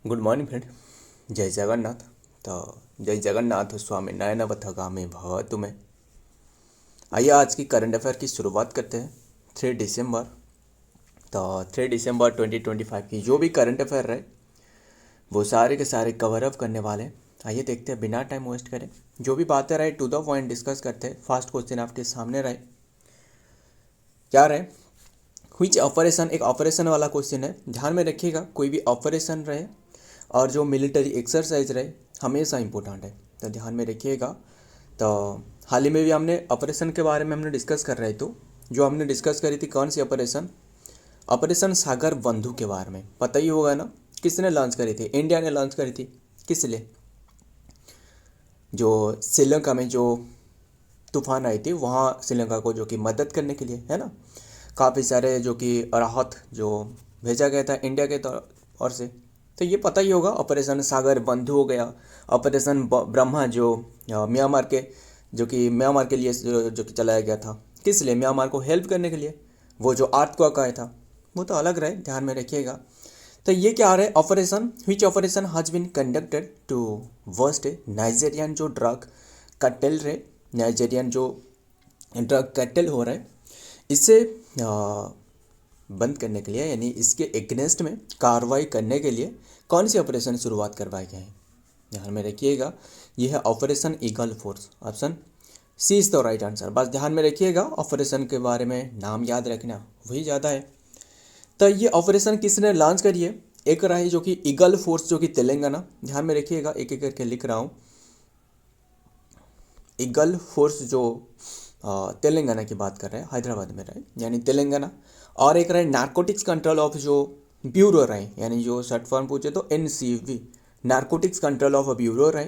Good morning friend. जय जगन्नाथ। तो जय जगन्नाथ स्वामी नयनवथगामी भव तुम्हें। आइए आज की करंट अफेयर की शुरुआत करते हैं। 3 दिसंबर। तो 3 दिसंबर 2025 की जो भी करंट अफेयर रहे वो सारे के सारे कवर अप करने वाले हैं। आइए देखते हैं बिना टाइम वेस्ट करें, जो भी बातें रहे टू द पॉइंट डिस्कस करते हैं। फर्स्ट क्वेश्चन आपके सामने रहे, क्या रहे, व्हिच ऑपरेशन, एक ऑपरेशन वाला क्वेश्चन है। ध्यान में रखिएगा, कोई भी ऑपरेशन रहे और जो मिलिट्री एक्सरसाइज रहे हमेशा इंपॉर्टेंट है, तो ध्यान में रखिएगा। तो हाल ही में भी हमने ऑपरेशन के बारे में हमने डिस्कस कर रहे, तो जो हमने डिस्कस करी थी कौन सी ऑपरेशन, ऑपरेशन सागर बंधु के बारे में पता ही होगा ना। किसने लॉन्च करी थी? इंडिया ने लॉन्च करी थी। किस लिए? जो श्रीलंका में जो तूफान आई थी वहाँ श्रीलंका को जो कि मदद करने के लिए, है ना। काफ़ी सारे जो कि राहत जो भेजा गया था इंडिया के ओर से, तो ये पता ही होगा। ऑपरेशन सागर बंधु हो गया, ऑपरेशन ब्रह्मा जो म्यांमार के म्यांमार के लिए जो कि चलाया गया था। किस लिए? म्यांमार को हेल्प करने के लिए। वो जो अर्थक्वेक आया था वो तो अलग रहे, ध्यान में रखिएगा। तो ये क्या रहे, operation which operation has been conducted to worst Nigerian जो ड्रग कार्टेल रहे, नाइजेरियन जो ड्रग कार्टेल हो रहा है इसे बंद करने के लिए, यानी इसके एगेंस्ट में कार्रवाई करने के लिए कौन सी ऑपरेशन शुरुआत करवाई गई है? ध्यान में रखिएगा, यह है operation eagle force. Option C is the right answer. बस ध्यान में रखिएगा, ऑपरेशन के बारे में नाम याद रखना वही ज़्यादा है। तो ये ऑपरेशन किसने लॉन्च करी है? एक रहा है जो कि ईगल फोर्स जो कि तेलंगाना, ध्यान में रखिएगा, एक एक करके लिख रहा हूँ। ईगल फोर्स जो तेलंगाना की बात कर रहे हैं, हैदराबाद में रहे यानी तेलंगाना। और एक रहे नारकोटिक्स कंट्रोल ऑफ जो ब्यूरो रहे, यानी जो शॉर्ट फॉर्म पूछे तो NCV, narcotics control of bureau रहे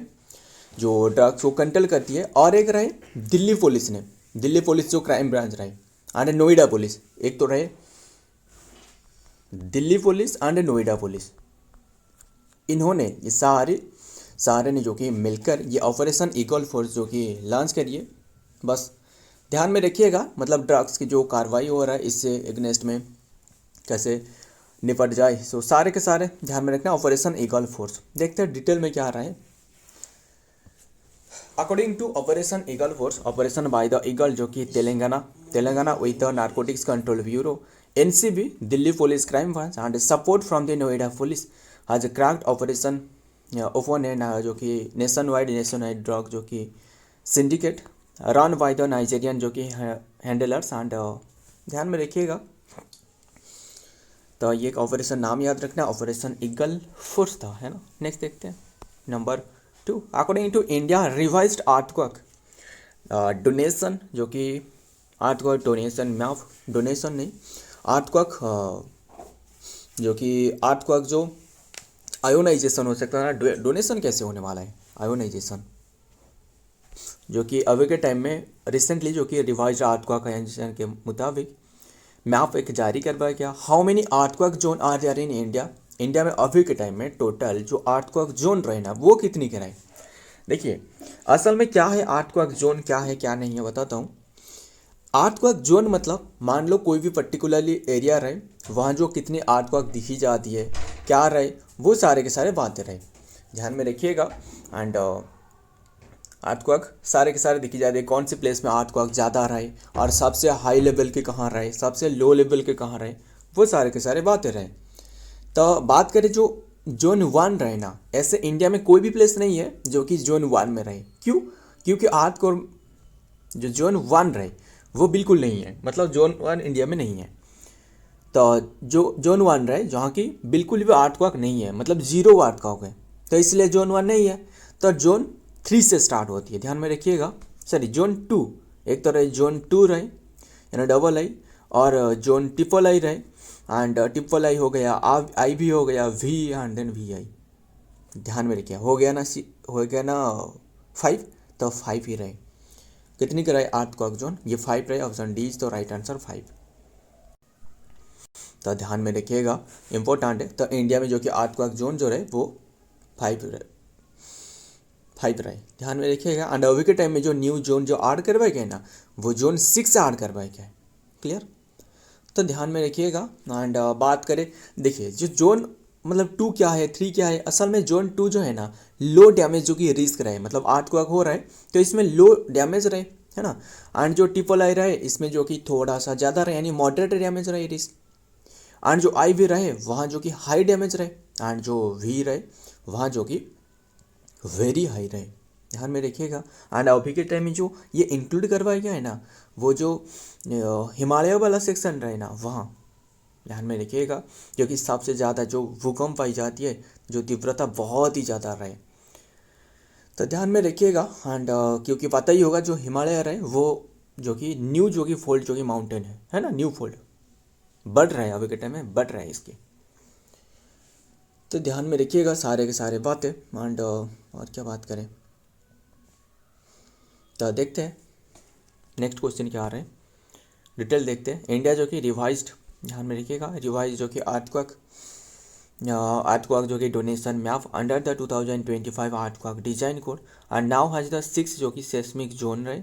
जो ड्रग्स को कंट्रोल करती है। और एक रहे दिल्ली पुलिस ने, दिल्ली पुलिस जो क्राइम ब्रांच रहे, एंड नोएडा पुलिस। एक तो रहे Delhi police and Noida police, इन्होंने ये सारे ने जो कि मिलकर ये ऑपरेशन ईगल फोर्स जो कि लॉन्च करिए। बस ध्यान में रखिएगा, मतलब ड्रग्स की जो कार्रवाई हो रहा है इससे एगनेस्ट में कैसे निपट जाए, सो सारे के सारे ध्यान में रखना ऑपरेशन ईगल फोर्स। देखते हैं डिटेल में क्या आ रहा है। According to operation eagle force, operation by the eagle जो कि Telangana with the narcotics control bureau NCB, Delhi police crime branch and support from the Noida police has cracked operation open है जो कि नेशन वाइड ड्रग जो कि syndicate run by the Nigerian जो कि handlers and ध्यान में रखिएगा। तो ये एक ऑपरेशन नाम याद रखना, ऑपरेशन ईगल फोर्स था, है ना। नेक्स्ट देखते हैं number 2। According to India revised earthquake zonation जो कि अर्थक्वेक डोनेशन मैप, डोनेशन नहीं अर्थक्वेक जो कि अर्थक्वेक जो आयोनाइजेशन हो सकता है ना, डोनेशन कैसे होने वाला है? आयोनाइजेशन जो कि अभी के टाइम में रिसेंटली जो कि रिवाइज्ड अर्थक्वेक आयोनाइजेशन के मुताबिक मैप एक जारी करवाया गया। How many earthquake zone are there in India? India में अभी के टाइम में टोटल जो अर्थक्वेक जोन रहे ना वो कितनी के रहे? देखिए असल में क्या है अर्थक्वेक जोन, क्या है क्या नहीं है बताता हूँ। अर्थक्वेक जोन मतलब मान लो कोई भी पर्टिकुलरली एरिया रहे, वहाँ जो कितनी अर्थक्वेक दिखी जाती है क्या रहे, वो सारे के सारे बातें रहे, ध्यान में रखिएगा। एंड अर्थक्वेक सारे के सारे दिखी जाती है, कौन सी प्लेस में अर्थक्वेक ज़्यादा रहे और सबसे हाई लेवल के कहाँ रहे, सबसे लो लेवल के कहाँ रहे, वो सारे के सारे बातें रहे। तो बात करें जो जोन 1 रहे ना, ऐसे इंडिया में कोई भी प्लेस नहीं है जो कि जोन 1 में रहे। क्यों? क्योंकि अर्थक्वेक जो जोन 1 रहे वो बिल्कुल नहीं है, मतलब जोन 1 इंडिया में नहीं है। तो जो जोन 1 रहे जहाँ की बिल्कुल भी अर्थक्वेक नहीं है, मतलब जीरो अर्थक्वेक है, तो इसलिए जोन 1 नहीं है। तो जोन 3 से स्टार्ट होती है, ध्यान में रखिएगा। सॉरी जोन 2, एक तो रहे जोन 2 रहे यानी डबल आई, और जोन ट्रिपल आई रहे, एंड ट्रिपल आई हो गया, आई भी हो गया, V एंड देन VI, ध्यान में रखिए। हो गया ना 5, तो 5 ही रहे। कितनी कराए अर्थक्वेक जोन? ये 5 रहे। ऑप्शन डी इज तो राइट आंसर 5। तो ध्यान में रखिएगा, इंपॉर्टेंट है। तो इंडिया में जो कि अर्थक्वेक जोन जो रहे वो 5 रहे, ध्यान में रखिएगा। एंड अभी के टाइम में जो न्यू जोन जो ऐड करवाए गए ना वो जोन 6 ऐड करवाए गए। क्लियर? तो ध्यान में रखिएगा। एंड बात करें, देखिए जो जोन मतलब 2 क्या है, 3 क्या है, असल में जोन 2 जो है ना, लो डैमेज जो कि रिस्क रहे, मतलब अर्थक्वेक हो रहा है तो इसमें लो डैमेज रहे, है ना। एंड जो ट्रिपल आई रहे इसमें जो कि थोड़ा सा ज़्यादा रहे, यानी मॉडरेट डैमेज रहे रिस्क। एंड जो आई भी रहे वहाँ जो कि हाई डैमेज रहे, एंड जो वी रहे वहाँ जो कि वेरी हाई रहे, ध्यान में रखिएगा। एंड अभी के टाइम में जो ये इंक्लूड करवाया गया है ना, वो जो हिमालय वाला सेक्शन रहे ना, वहाँ ध्यान में रखिएगा, क्योंकि सबसे ज़्यादा जो भूकंप पाई जाती है, जो तीव्रता बहुत ही ज़्यादा रहे, तो ध्यान में रखिएगा। एंड क्योंकि पता ही होगा जो हिमालय रहे वो जो कि न्यू जो कि फोल्ड जो कि माउंटेन है ना, न्यू फोल्ड बढ़ रहा है अभी के टाइम में, बढ़ रहा है इसके, तो ध्यान में रखिएगा सारे के सारे बातें। एंड और क्या बात करें, तो देखते हैं नेक्स्ट क्वेश्चन क्या आ रहे हैं, डिटेल देखते हैं। इंडिया जो कि रिवाइज्ड, ध्यान में रखिएगा, रिवाइज जो कि अर्थक्वेक जो कि zonation map under the 2025 earthquake design code and now has the 6 जो कि सेस्मिक जोन रहे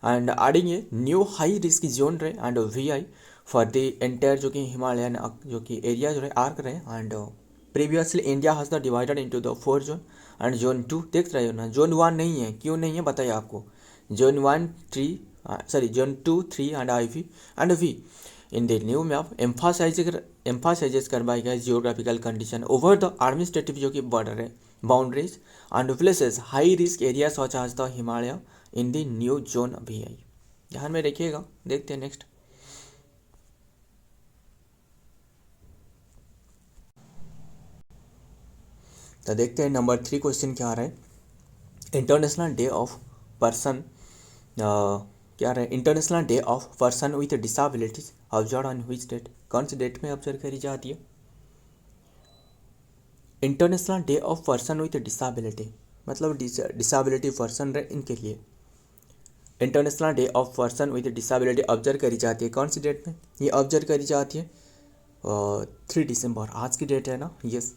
and adding a new high risk zone रहे and VI for the entire जो कि हिमालयन जो कि एरिया जो रहे आर्क रहे। And previously India has the divided into the 4 zone and zone 2 देख रहे हो ना, जोन 1 नहीं है, क्यों नहीं है बताइए आपको। Zone 1 3 zone 2 3 and IV and V in the new map emphasizes करवाई गई geographical condition over the administrative जो कि बॉर्डर है boundaries and places high risk area such as the Himalaya in the new zone VI, ध्यान में रखिएगा। देखते हैं नेक्स्ट, तो देखते हैं नंबर 3 क्वेश्चन क्या आ रहा है। इंटरनेशनल डे ऑफ पर्सन क्या रहे, international day of person with disabilities observe on which date, कौन सी डेट में ऑब्जर्व करी जाती है। International day of person with disability मतलब डिसेबिलिटी पर्सन रहे इनके लिए international day of person with disability observe करी जाती है, कौन सी डेट में ये ऑब्जर्व करी जाती है। 3 दिसंबर आज की डेट है ना, यस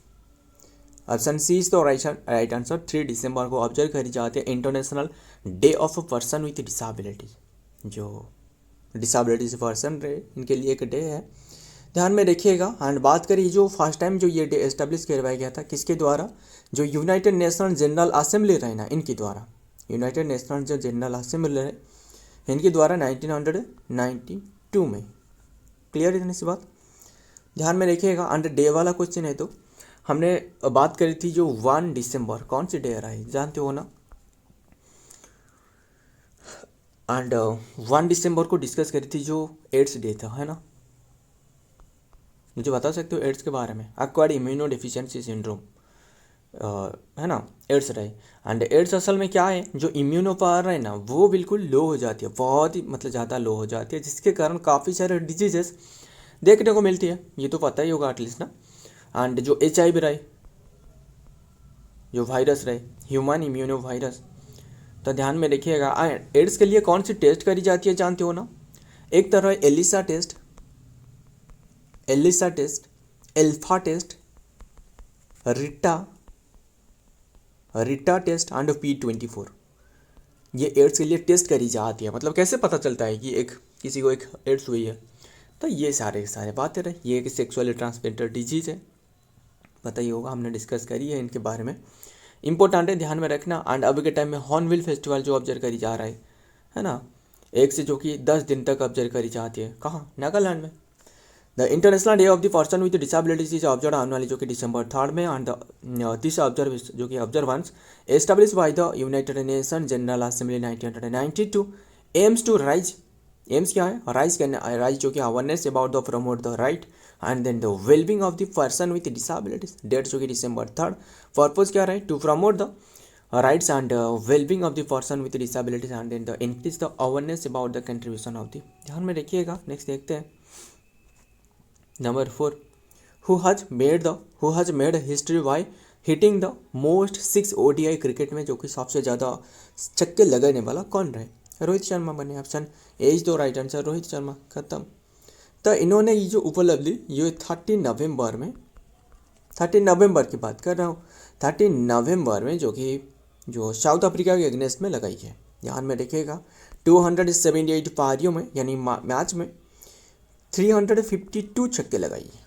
ऑप्शन सी इज तो राइट आंसर। 3 दिसंबर को ऑब्जर्व करी जाती है international day of person with disability, जो डिसेबिलिटी पर्सन रहे इनके लिए एक डे है, ध्यान में रखिएगा। एंड बात करिए जो फर्स्ट टाइम जो ये डे एस्टेब्लिश करवाया गया था किसके द्वारा, जो यूनाइटेड नेशनल जनरल असेंबली रहे ना इनके द्वारा, यूनाइटेड नेशनल जो जनरल असेंबली रहे इनके द्वारा 1992 में, क्लियर इतनी सी बात, ध्यान में रखिएगा। एंड डे वाला क्वेश्चन है तो हमने बात करी थी जो 1 दिसंबर कौन सी डे रहा है जानते हो ना। एंड 1 दिसंबर को डिस्कस करी थी जो एड्स डे था, है ना। मुझे बता सकते हो एड्स के बारे में, एक्वायर्ड इम्यूनो डिफिशियंसी सिंड्रोम है ना, एड्स रहे। एंड एड्स असल में क्या है, जो इम्यूनो पावर है ना वो बिल्कुल लो हो जाती है, बहुत ही मतलब ज़्यादा लो हो जाती है, जिसके कारण काफ़ी सारे डिजीजेस देखने को मिलती है, ये तो पता ही होगा एटलीस्ट ना। एंड जो HIV रहे, जो वायरस रहे ह्यूमन इम्यूनो वायरस, तो ध्यान में रखिएगा। एड्स के लिए कौन सी टेस्ट करी जाती है जानते हो ना, एक तरह है एलिसा टेस्ट, एल्फा टेस्ट, रिटा टेस्ट एंड P24, ये एड्स के लिए टेस्ट करी जाती है। मतलब कैसे पता चलता है कि एक किसी को एक एड्स हुई है, तो ये सारे बातें रहे, ये एक सेक्सुअली ट्रांसमिटेड डिजीज़ है, पता ही होगा, हमने डिस्कस करी है इनके बारे में, इंपॉर्टेंट है, ध्यान में रखना। एंड अभी के टाइम में हॉर्नबिल फेस्टिवल जो ऑब्जर्व करी जा रहा है ना, 1 से जो कि 10 दिन तक ऑब्जर्व करी जाती है, कहाँ, नागालैंड में। The international day of the person with disabilities is observe आने वाली जो कि December 3 में। एंड दिस ऑब्जर्व जो कि observance establish by the united nation general assembly 1992 aims to rise, aims क्या है, राइज जो कि awareness about the promote the right and then the wellbeing of the person with disabilities, date जो कि December 3, purpose क्या रहे, to promote the rights and well-being of the person with disabilities and then the increase the awareness about the contribution of the, ध्यान में रखिएगा। Next देखते हैं number 4, who has made history by hitting the most 6 ODI cricket में, जो कि सबसे ज़्यादा छक्के लगाने वाला कौन रहे, रोहित शर्मा बने, ऑप्शन एज तो राइट आंसर, रोहित शर्मा खत्म। तो इन्होंने ये जो उपलब्धि ये 30 नवंबर की बात कर रहा हूँ, 30 नवंबर में जो साउथ अफ्रीका के अगेंस्ट में लगाई है, ध्यान में रखिएगा। 278 पारियों में यानी मैच में 352 छक्के लगाई है,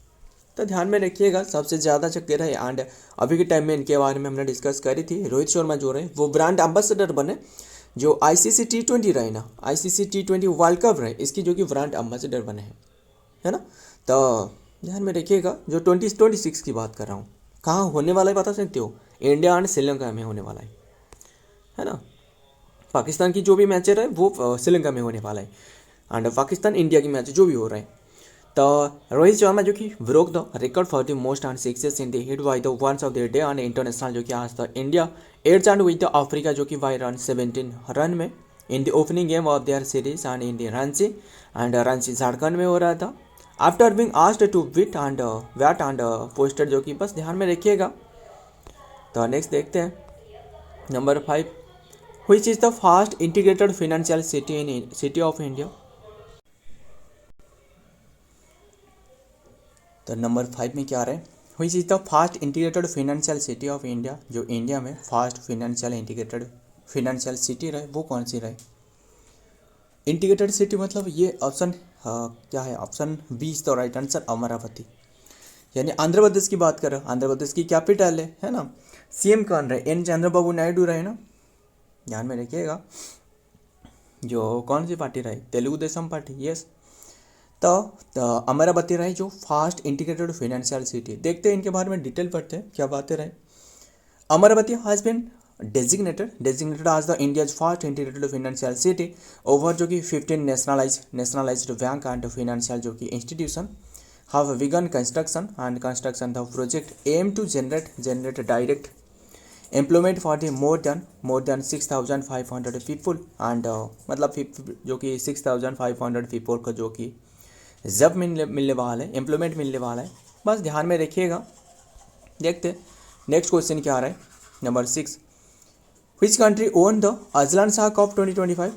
तो ध्यान में रखिएगा सबसे ज़्यादा छक्के रहे। एंड अभी के टाइम में इनके बारे में हमने डिस्कस करी थी, रोहित शर्मा जो रहे वो ब्रांड एम्बेसडर बने, जो ICC T20 रहे ना, ICC T20 वर्ल्ड कप रहे, इसकी जो कि ब्रांड एम्बेसडर बने हैं, है ना। तो ध्यान में रखिएगा, जो 2026 की बात कर रहा हूँ, कहाँ होने वाला है बता सकते हो? इंडिया एंड श्रीलंका में होने वाला है ना। पाकिस्तान की जो भी मैच है वो श्रीलंका में होने वाला है, एंड पाकिस्तान इंडिया की मैच जो भी हो रहा है। तो रोहित शर्मा जो कि broke the record for the most and sixes in the hit by the once of the day and international, जो कि आज तक India eights and with the Africa, जो कि बाय रन 17 रन में in the opening game of their series and in the Ranchi, and Ranchi Jharkhand में हो रहा था। After being asked to bit and bat and posted, जो कि बस ध्यान में रखिएगा। तो नेक्स्ट देखते हैं number 5, which is the fast integrated financial city of India. तो नंबर 5 में क्या आ रहा है? Which is the fast integrated financial city of India, जो इंडिया में fast financial integrated financial city रहे वो कौन सी रहे? इंटीग्रेटेड सिटी मतलब ये ऑप्शन क्या है? Option B is the right answer, Amaravati. यानी आंध्र प्रदेश की बात कर रहे हो, आंध्र प्रदेश की कैपिटल है ना। CM कौन रहे? N चंद्रबाबू नायडू रहे ना, ध्यान में रखिएगा। जो कौन सी पार्टी रही? Telugu Desam party, yes. तो अमरावती रहे जो फास्ट इंटीग्रेटेड फाइनेंशियल सिटी। देखते हैं इनके बारे में डिटेल पढ़ते हैं क्या बातें रहे। Amravati has been designated as the India's fast integrated financial city over, जो कि 15 nationalized बैंक एंड फाइनेंशियल जो कि institution have begun construction, and construction the project aim to generate direct employment for the more than 6,500 people, and मतलब जो कि 6,500 people का जो कि जब मिलने वाला है, एम्प्लॉयमेंट मिलने वाला है, बस ध्यान में रखिएगा। देखते नेक्स्ट क्वेश्चन क्या आ रहा है, number 6, which country own the Azlan Shah cup 2025।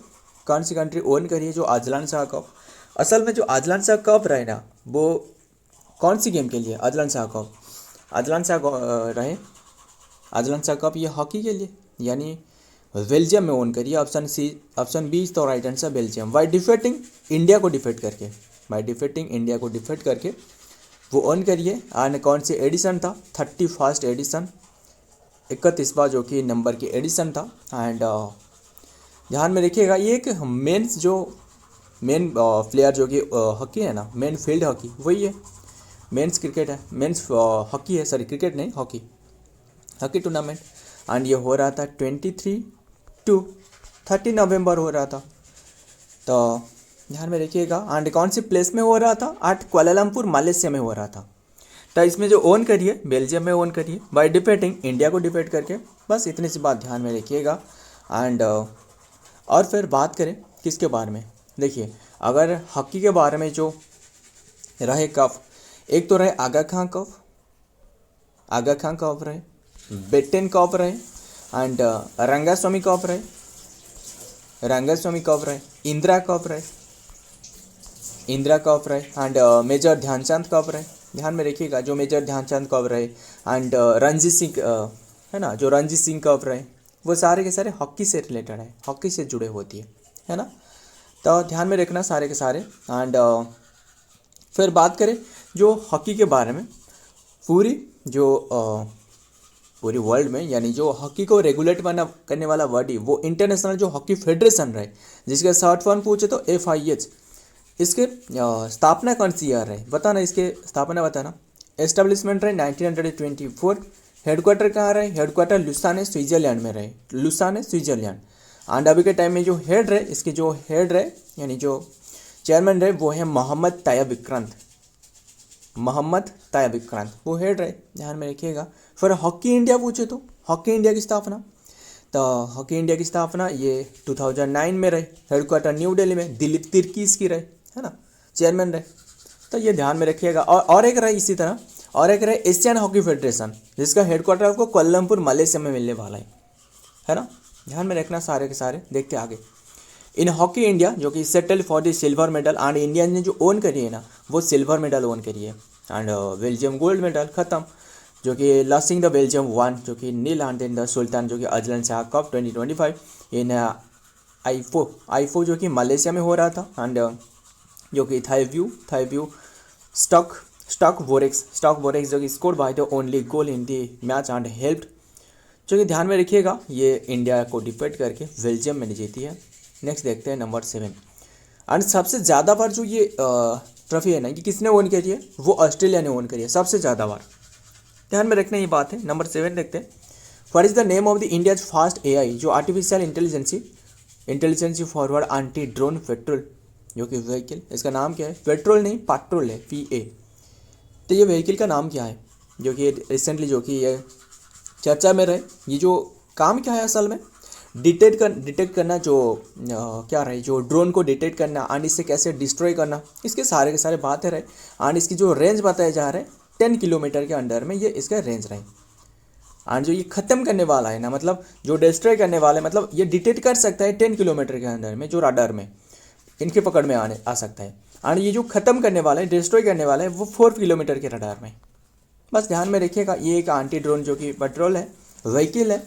कौन सी कंट्री ओन करी है जो अजलान शाह कप? असल में जो अजलान शाह कप रहे ना, वो कौन सी गेम के लिए अजलान शाह कप? अजलान शाह रहे, अजलान शाह कप ये हॉकी के लिए, यानी बेल्जियम में ओन करिए। Option B is the right answer, Belgium. By defeating India को डिफेट करके वो ओन करिए। एंड कौन सी एडिशन था? 31st एडिशन, 31वां जो कि नंबर की एडिशन था। एंड ध्यान में रखिएगा, ये एक मेन प्लेयर जो कि हॉकी है ना, मेन फील्ड हॉकी वही है, मेंस क्रिकेट है, मेंस हॉकी है, सॉरी क्रिकेट नहीं, हॉकी टूर्नामेंट। एंड ये हो रहा था 23 to 30 नवंबर हो रहा था। तो ध्यान में रखिएगा। एंड कौन सी प्लेस में हो रहा था? एट कुआलालंपुर, मलेशिया में हो रहा था। तो इसमें जो ओन करिए बेल्जियम में ओन करिए, बाय डिफेटिंग इंडिया को डिफेट करके, बस इतनी सी बात ध्यान में रखिएगा। एंड और फिर बात करें किसके बारे में, देखिए अगर हॉकी के बारे में जो रहे कप, एक तो रहे आगा खां कप रहे, बेटेन कप रहे, एंड रंगास्वामी कप रहे, इंदिरा कप रहे, एंड मेजर ध्यानचंद कप रहे। ध्यान में रखिएगा, जो मेजर ध्यानचंद कप रहे, एंड रणजीत सिंह है ना, जो रणजीत सिंह कप रहे, वो सारे के सारे हॉकी से रिलेटेड है, हॉकी से जुड़े होती है ना। तो ध्यान में रखना सारे के सारे। एंड फिर बात करें जो हॉकी के बारे में, पूरी वर्ल्ड में, यानी जो हॉकी को रेगुलेट करने वाला बॉडी वो इंटरनेशनल जो हॉकी फेडरेशन रहे, जिसके शॉर्ट फॉर्म पूछे तो FIH। इसके स्थापना कौन सी ईयर है बताना, इसके स्थापना बताना। एस्टेब्लिशमेंट रहे 1924। हेडक्वार्टर कहाँ रहे? हेडक्वार्टर लुसाने स्विट्जरलैंड में रहे, स्विट्जरलैंड। एंड अभी के टाइम में जो हेड रहे, इसके जो हेड रहे यानी जो चेयरमैन रहे वो है मोहम्मद तायब विक्रांत, वो हेड रहे, ध्यान में रखिएगा। फिर हॉकी इंडिया पूछे तो हॉकी इंडिया की स्थापना, तो हॉकी इंडिया की स्थापना ये 2009 में रहे, हेडक्वार्टर न्यू दिल्ली में, दिलीप तिर्की इसकी रहे, है ना, चेयरमैन रहे। तो ये ध्यान में रखिएगा। और एक रहे इसी तरह, और एक रहे एशियन हॉकी फेडरेशन, जिसका हेडक्वार्टर आपको कोलमपुर मलेशिया में मिलने वाला है ना, ध्यान में रखना सारे के सारे। देखते आगे। इन हॉकी इंडिया जो कि settle for the silver medal, and India ने जो ओन करी है ना वो सिल्वर मेडल ओन करी है, एंड बेल्जियम गोल्ड मेडल खत्म, जो कि लॉसिंग द बेल्जियम 1 जो कि नील, एंड देन द सुल्तान जो कि अजलान शाह कप 2025 इन आईफो जो कि मलेशिया में हो रहा था, एंड जो कि थाईव्यू स्टॉक स्टॉक वोरेक्स जो कि scored by the only goal in the match and helped, जो कि ध्यान में रखिएगा ये इंडिया को डिफीट करके बेल्जियम में जीती है। नेक्स्ट देखते हैं नंबर 7। एंड सबसे ज़्यादा बार जो ये ट्रॉफी है ना, कि किसने ओन करी है, वो ऑस्ट्रेलिया ने ओन करी है सबसे ज़्यादा बार। ध्यान में रखना ये बात है। नंबर 7 देखते हैं। What is the name of the India's fast AI, जो artificial intelligence forward anti drone patrol जो कि व्हीकल, इसका नाम क्या है, पेट्रोल नहीं पेट्रोल है, PA। तो ये व्हीकल का नाम क्या है, जो कि रिसेंटली जो कि ये चर्चा में रहे। ये जो काम क्या है असल में, डिटेक्ट करना, जो क्या रहे, जो ड्रोन को डिटेक्ट करना एंड इससे कैसे डिस्ट्रॉय करना, इसके सारे के सारे बातें रहे। एंड इसकी जो रेंज बताए जा रहे हैं 10 किलोमीटर के अंडर में ये इसका रेंज रहे। एंड जो ये ख़त्म करने वाला है ना, मतलब जो डिस्ट्रॉय करने वाला है, मतलब ये डिटेक्ट कर सकता है 10 किलोमीटर के अंदर में, जो राडार में इनके पकड़ में आ सकता है। एंड ये जो ख़त्म करने वाला है, डिस्ट्रॉय करने वाला है, वो 4 किलोमीटर के रडार में। बस ध्यान में रखिएगा, ये एक एंटी ड्रोन जो कि पेट्रोल है, व्हीकल है।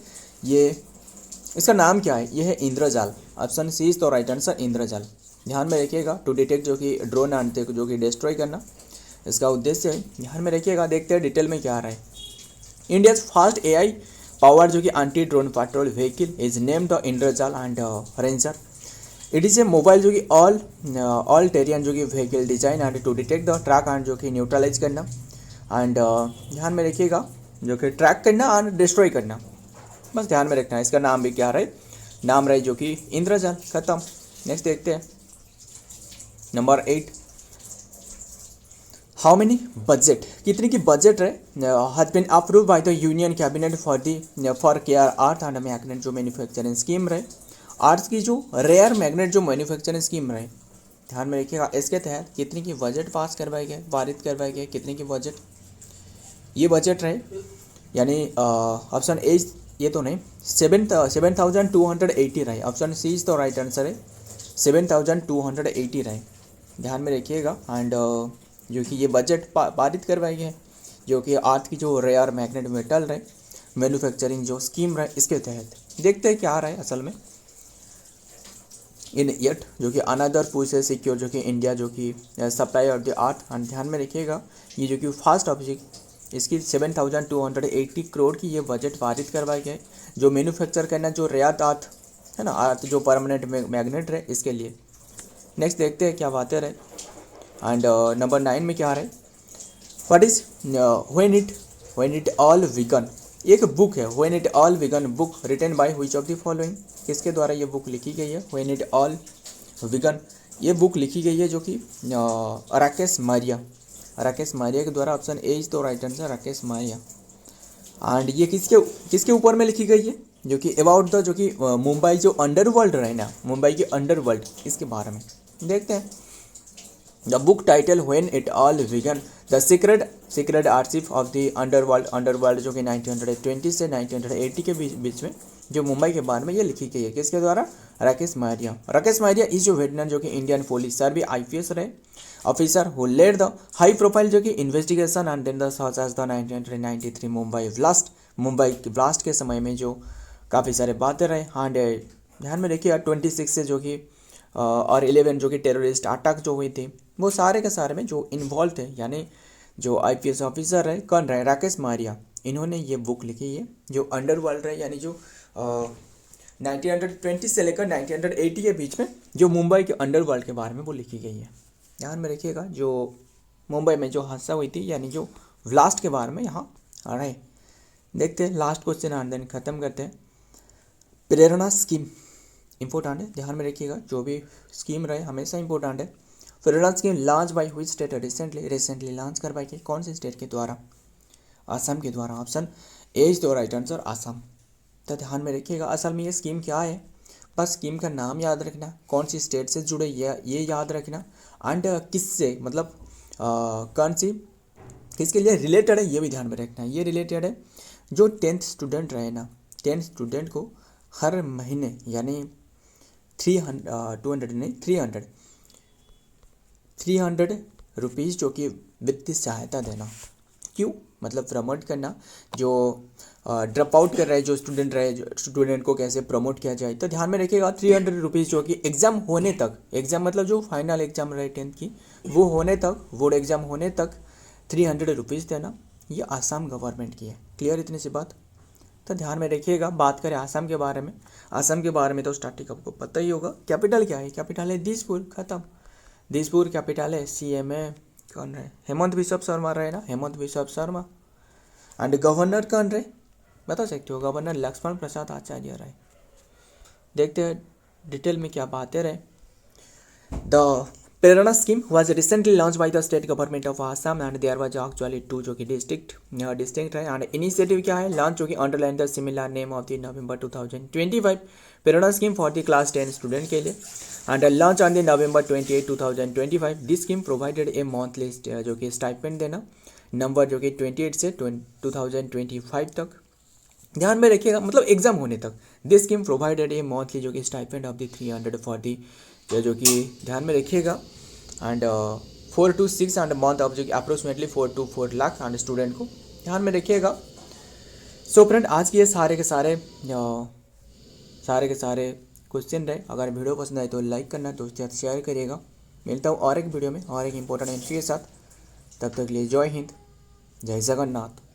ये इसका नाम क्या है, ये है इंद्रजाल। ऑप्शन सी इज तो राइट आंसर, इंद्रजाल। ध्यान में रखिएगा, टू डिटेक्ट जो कि ड्रोन आंटे को जो कि डिस्ट्रॉय करना इसका उद्देश्य है। ध्यान में रखिएगा, देखते हैं डिटेल में क्या आ रहा है। इंडियाज फास्ट AI पावर जो कि anti drone patrol vehicle is named the Indrajal and ranger. It is a mobile जो कि ऑल टेरियन जो कि vehicle design and to detect the track and जो कि न्यूट्रलाइज करना। एंड ध्यान में रखिएगा, जो कि ट्रैक करना एंड डिस्ट्रॉय करना। बस ध्यान में रखना है, इसका नाम भी क्या रहे, नाम रहे जो कि इंद्रजाल। खत्म। नेक्स्ट देखते हैं नंबर 8। हाउ मेनी बजट, कितनी की बजट रहे has been approve by the union cabinet for care earth and magnet जो मैन्युफैक्चरिंग स्कीम रहे, अर्थ की जो रेयर मैग्नेट जो मैन्युफैक्चरिंग स्कीम रहे। ध्यान में रखिएगा, इसके तहत कितनी की बजट पारित करवाए गए, कितने की बजट, ये बजट रहे, यानी ऑप्शन ए ये तो नहीं, 7,280 रहे। ऑप्शन सी इज तो राइट आंसर है, 7,280 रहे। ध्यान में रखिएगा। एंड जो कि ये बजट पारित करवाई गए, जो कि अर्थ की जो रेयर मैग्नेट मेटल रहे मैन्युफैक्चरिंग जो स्कीम रहे, इसके तहत देखते हैं क्या आ रहा है असल में। इन येट जो कि अनदर पुश है सिक्योर जो कि इंडिया जो कि supply of the earth. And ध्यान में रखिएगा, ये जो कि फर्स्ट ऑब्जेक्ट, इसकी 7,280 करोड़ की ये बजट पारित करवाई गए, जो मैन्युफैक्चर करना जो रेयर अर्थ है ना, अर्थ जो परमानेंट मैग्नेट रहे, इसके लिए। नेक्स्ट देखते हैं क्या बातें रहे। एंड नंबर 9 में क्या आ रहा है, what is when it all began, एक बुक है when it all began book written by which of the following, किसके द्वारा ये बुक लिखी गई है, व्हेन इट ऑल विगन, ये बुक लिखी गई है जो कि राकेश मारिया के द्वारा। ऑप्शन ए इज तो right answer, Rakesh Maria. And ये किसके ऊपर में लिखी गई है, जो कि अबाउट द जो कि मुंबई जो अंडरवर्ल्ड रहे ना, मुंबई के अंडरवर्ल्ड, इसके बारे में देखते हैं। The book title when it all began the secret worship of the underworld जो कि 1920 से 1980 के बीच में जो मुंबई के बारे में ये लिखी गई है, किसके द्वारा, राकेश मारिया इज जो वेटरन जो कि इंडियन पुलिस सर्विस IPS रहे officer who led the high profile जो कि investigation and then the such as the 1993 Mumbai blast के समय में जो काफ़ी सारे बातें रहे। हाँ ध्यान में देखिए 26 से जो कि और 11 जो कि टेररिस्ट अटैक जो हुई थी, वो सारे के सारे में जो इन्वॉल्व थे, यानी जो IPS ऑफिसर रहे, कौन रहे, राकेश मारिया। इन्होंने ये बुक लिखी है जो अंडरवर्ल्ड रहे, यानी जो 1920 से लेकर 1980 के बीच में जो मुंबई के अंडरवर्ल्ड के बारे में वो लिखी गई है। ध्यान में रखिएगा, जो मुंबई में जो हादसा हुई थी, यानी जो ब्लास्ट के बारे में यहाँ आ रहे। देखते हैं लास्ट क्वेश्चन एंड देन ख़त्म करते हैं। प्रेरणा स्कीम इंपॉर्टेंट है, ध्यान में रखिएगा, जो भी स्कीम रहे हमेशा इंपॉर्टेंट है। Prerana scheme launch by which state, recently launch करवाई गई, कौन से स्टेट के द्वारा, असम के द्वारा। Option A is the right answer, Assam. तो ध्यान में रखिएगा, असल में ये स्कीम क्या है, बस स्कीम का नाम याद रखना, कौन सी स्टेट से जुड़े ये याद रखना, एंड किससे, मतलब कौन सी किसके लिए रिलेटेड है, ये भी ध्यान में रखना। ये रिलेटेड है जो 10th स्टूडेंट रहे ना, 10th स्टूडेंट को हर महीने यानी 300 रुपीज़ जो कि वित्तीय सहायता देना। क्यों, मतलब प्रमोट करना, जो ड्रॉप आउट कर रहे जो स्टूडेंट रहे, जो स्टूडेंट को कैसे प्रमोट किया जाए। तो ध्यान में रखिएगा 300 रुपीज़ जो कि एग्ज़ाम होने तक, एग्ज़ाम मतलब जो फाइनल एग्ज़ाम रहे 10th की, वो होने तक, बोर्ड एग्ज़ाम होने तक ₹300 देना, ये आसाम गवर्नमेंट की है। क्लियर इतनी सी बात? तो ध्यान में रखिएगा। बात करें आसाम के बारे में, आसाम के बारे में तो स्टार्टिंग आपको पता ही होगा। कैपिटल क्या है? कैपिटल है दिसपुर, खत्म। दिसपुर कैपिटल है। CM कौन रहे? हेमंत बिश्व शर्मा रहे ना, हेमंत बिश्व शर्मा। एंड गवर्नर कौन रहे बता सकते हो? गवर्नर लक्ष्मण प्रसाद आचार्य रहे। देखते हैं डिटेल में क्या बातें रहे। The Prerna scheme was recently launched by the state government of Assam and there was actually 2 जो कि डिस्ट्रिक्ट है। एंड इनिशिएटिव क्या है? लॉन्च जो कि underline the similar name of the November 2025 Prerna scheme for the class 10 student के लिए and launch on the November 28, 2025। This scheme provided A monthly जो कि स्टाइपेंड देना नंबर जो कि 28 से 2025 तक। ध्यान में रखिएगा, मतलब एग्जाम होने तक। This scheme provided A monthly जो कि stipend of the 300 for the जो कि ध्यान में रखिएगा। And 4 to 6 and month of जो कि approximately 4 to 4 lakh and student को ध्यान में रखिएगा। सो फ्रेंड, आज के ये सारे के सारे क्वेश्चन रहे। अगर वीडियो पसंद आए तो लाइक करना, दोस्तों के साथ शेयर करिएगा। मिलता हूँ और एक वीडियो में और एक इंपॉर्टेंट एमसी के साथ। तब तक के लिए जय हिंद, जय जगन्नाथ।